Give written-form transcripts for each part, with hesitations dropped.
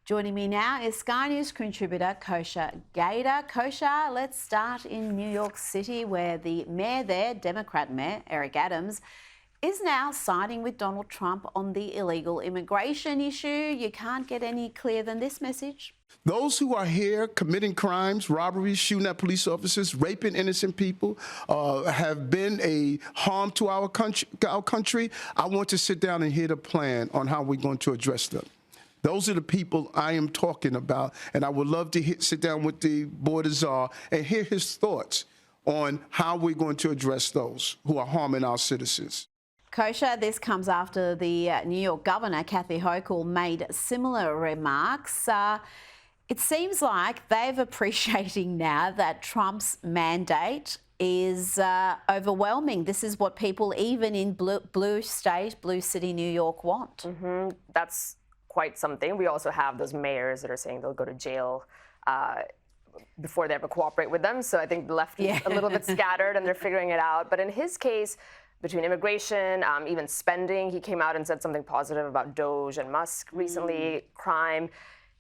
Joining me now is Sky News contributor Kosha Gada. Kosha, let's start in New York City, where the mayor there, Democrat Mayor Eric Adams, is now siding with Donald Trump on the illegal immigration issue. You can't get any clearer than this message. Those who are here committing crimes, robberies, shooting at police officers, raping innocent people, have been a harm to our country. I want to sit down and hear the plan on how we're going to address them. Those are the people I am talking about, and I would love to sit down with the board of czar and hear his thoughts on how we're going to address those who are harming our citizens. Kosha, this comes after the New York governor, Kathy Hochul, made similar remarks. It seems like they're appreciating now that Trump's mandate is overwhelming. This is what people even in blue city New York want. That's quite something. We also have those mayors that are saying they'll go to jail before they ever cooperate with them. So I think the left is a little bit scattered and they're figuring it out. But in his case, between immigration, even spending, he came out and said something positive about Doge and Musk recently, crime.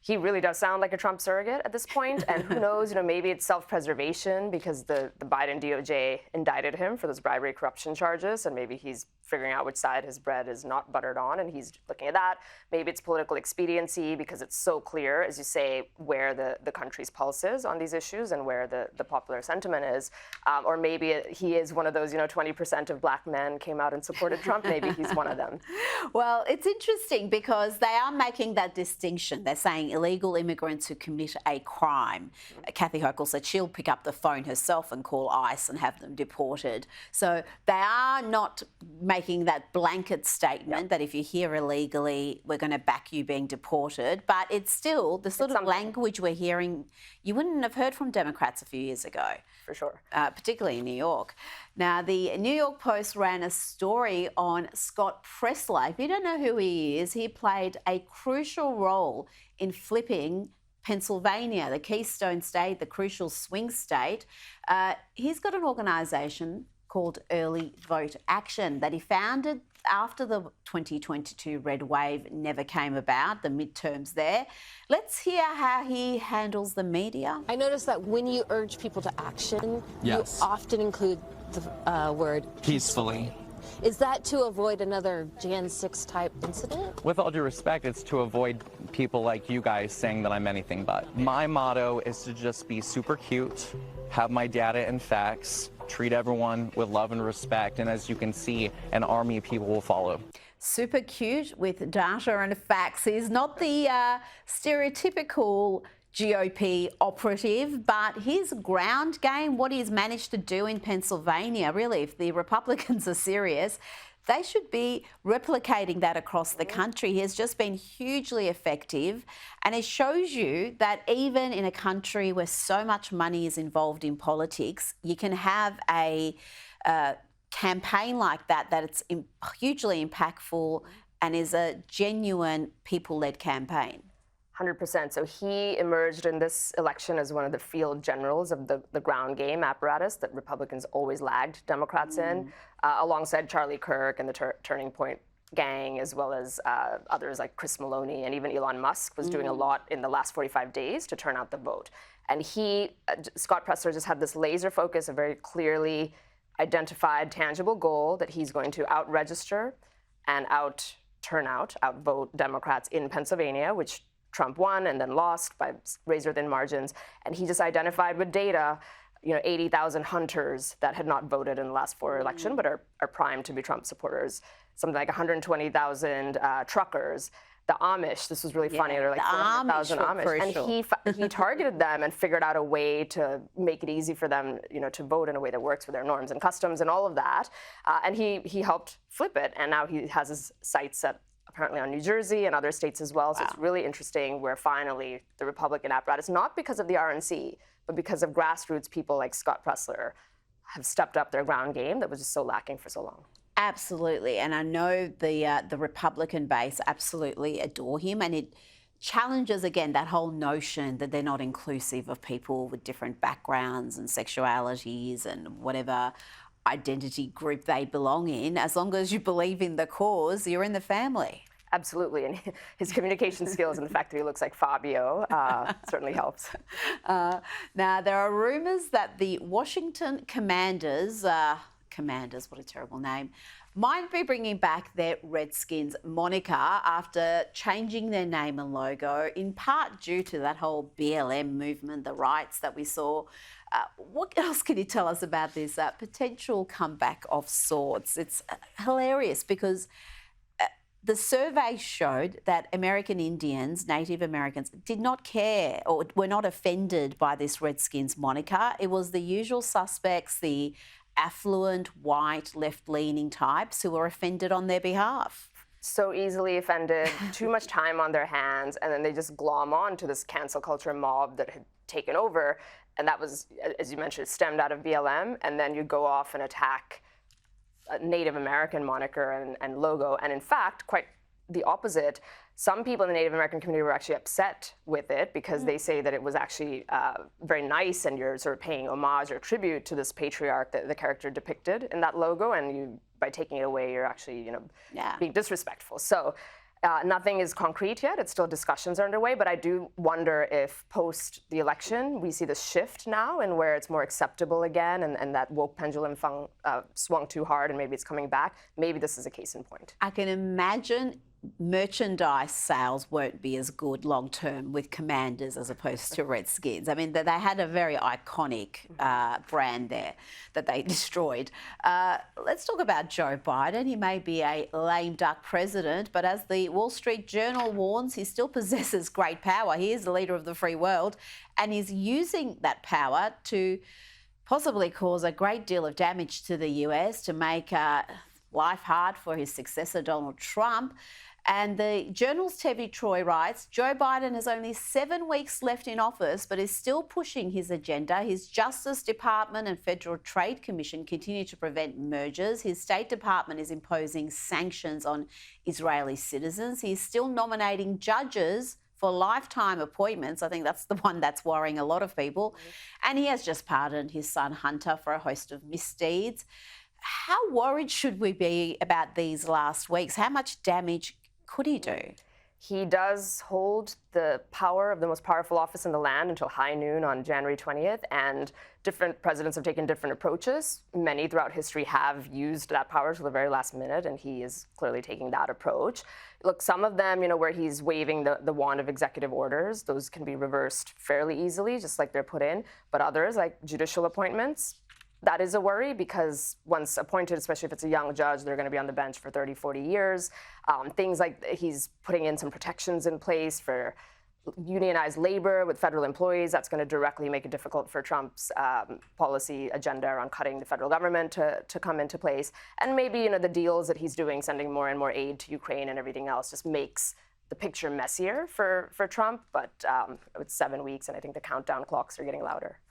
He really does sound like a Trump surrogate at this point. And who knows, maybe it's self-preservation because the Biden DOJ indicted him for those bribery corruption charges. And maybe he's figuring out which side his bread is not buttered on. And he's looking at that. Maybe it's political expediency because it's so clear, as you say, where the country's pulse is on these issues and where the popular sentiment is. Or maybe he is one of those, 20% of black men came out and supported Trump. Maybe he's one of them. Well, it's interesting because they are making that distinction. They're saying illegal immigrants who commit a crime. Kathy Hochul said she'll pick up the phone herself and call ICE and have them deported. So they are not making that blanket statement that if you're here illegally, we're going to back you being deported. But it's still the sort of language we're hearing you wouldn't have heard from Democrats a few years ago. For sure. Particularly in New York. Now, the New York Post ran a story on Scott Presler. If you don't know who he is, he played a crucial role in flipping Pennsylvania, the Keystone State, the crucial swing state. He's got an organisation called Early Vote Action that he founded after the 2022 red wave never came about, the midterms there. Let's hear how he handles the media. I noticed that when you urge people to action, you often include the word peacefully. Is that to avoid another Jan 6 type incident? With all due respect, it's to avoid people like you guys saying that I'm anything but. My motto is to just be super cute, have my data and facts, treat everyone with love and respect, and as you can see, an army of people will follow. Super cute with data and facts. He's not the stereotypical GOP operative, but his ground game, what he's managed to do in Pennsylvania, really, if the Republicans are serious, they should be replicating that across the country. He has just been hugely effective, and it shows you that even in a country where so much money is involved in politics, you can have a campaign like that it's hugely impactful and is a genuine people-led campaign. 100%. So he emerged in this election as one of the field generals of the ground game apparatus that Republicans always lagged Democrats in, alongside Charlie Kirk and the Turning Point gang, as well as others like Chris Maloney, and even Elon Musk was doing a lot in the last 45 days to turn out the vote. And Scott Presler just had this laser focus, a very clearly identified, tangible goal that he's going to out-register and outvote Democrats in Pennsylvania, which Trump won and then lost by razor-thin margins. And he just identified with data, 80,000 hunters that had not voted in the last 4 elections but are primed to be Trump supporters. Something like 120,000 truckers. The Amish, this was really funny. There are like 400,000 Amish. And he targeted them and figured out a way to make it easy for them, to vote in a way that works with their norms and customs and all of that. And he helped flip it. And now he has his sights set apparently on New Jersey and other states as well. So it's really interesting where finally the Republican apparatus, not because of the RNC, but because of grassroots people like Scott Presler, have stepped up their ground game that was just so lacking for so long. Absolutely. And I know the Republican base absolutely adore him, and it challenges, again, that whole notion that they're not inclusive of people with different backgrounds and sexualities and whatever identity group they belong in. As long as you believe in the cause, you're in the family. Absolutely, and his communication skills and the fact that he looks like Fabio certainly helps. Now, there are rumours that the Washington Commanders, what a terrible name, might be bringing back their Redskins moniker after changing their name and logo, in part due to that whole BLM movement, the riots that we saw. What else can you tell us about this potential comeback of sorts? It's hilarious because the survey showed that American Indians, Native Americans, did not care or were not offended by this Redskins moniker. It was the usual suspects, the affluent, white, left-leaning types who were offended on their behalf. So easily offended, too much time on their hands, and then they just glom on to this cancel culture mob that had taken over. And that was, as you mentioned, stemmed out of BLM, and then you go off and attack a Native American moniker and logo. And in fact, quite the opposite. Some people in the Native American community were actually upset with it because they say that it was actually very nice and you're sort of paying homage or tribute to this patriarch that the character depicted in that logo, and you, by taking it away, you're actually, being disrespectful. So nothing is concrete yet. It's still discussions are underway, but I do wonder if post the election we see this shift now and where it's more acceptable again, and that woke pendulum swung too hard and maybe it's coming back. Maybe this is a case in point. I can imagine merchandise sales won't be as good long term with Commanders as opposed to Redskins. I mean, they had a very iconic brand there that they destroyed. Let's talk about Joe Biden. He may be a lame duck president, but as the Wall Street Journal warns, he still possesses great power. He is the leader of the free world, and he's using that power to possibly cause a great deal of damage to the US, to make life hard for his successor, Donald Trump. And the Journal's Tevi Troy writes, Joe Biden has only 7 weeks left in office, but is still pushing his agenda. His Justice Department and Federal Trade Commission continue to prevent mergers. His State Department is imposing sanctions on Israeli citizens. He's still nominating judges for lifetime appointments. I think that's the one that's worrying a lot of people. And he has just pardoned his son Hunter for a host of misdeeds. How worried should we be about these last weeks? How much damage could he do? He does hold the power of the most powerful office in the land until high noon on January 20th, and different presidents have taken different approaches. Many throughout history have used that power till the very last minute, and he is clearly taking that approach. Look, some of them, where he's waving the wand of executive orders, those can be reversed fairly easily, just like they're put in. But others, like judicial appointments, that is a worry because once appointed, especially if it's a young judge, they're going to be on the bench for 30, 40 years. Things like he's putting in some protections in place for unionized labor with federal employees. That's going to directly make it difficult for Trump's policy agenda around cutting the federal government to come into place. And maybe, the deals that he's doing, sending more and more aid to Ukraine and everything else, just makes the picture messier for Trump. But it's 7 weeks, and I think the countdown clocks are getting louder.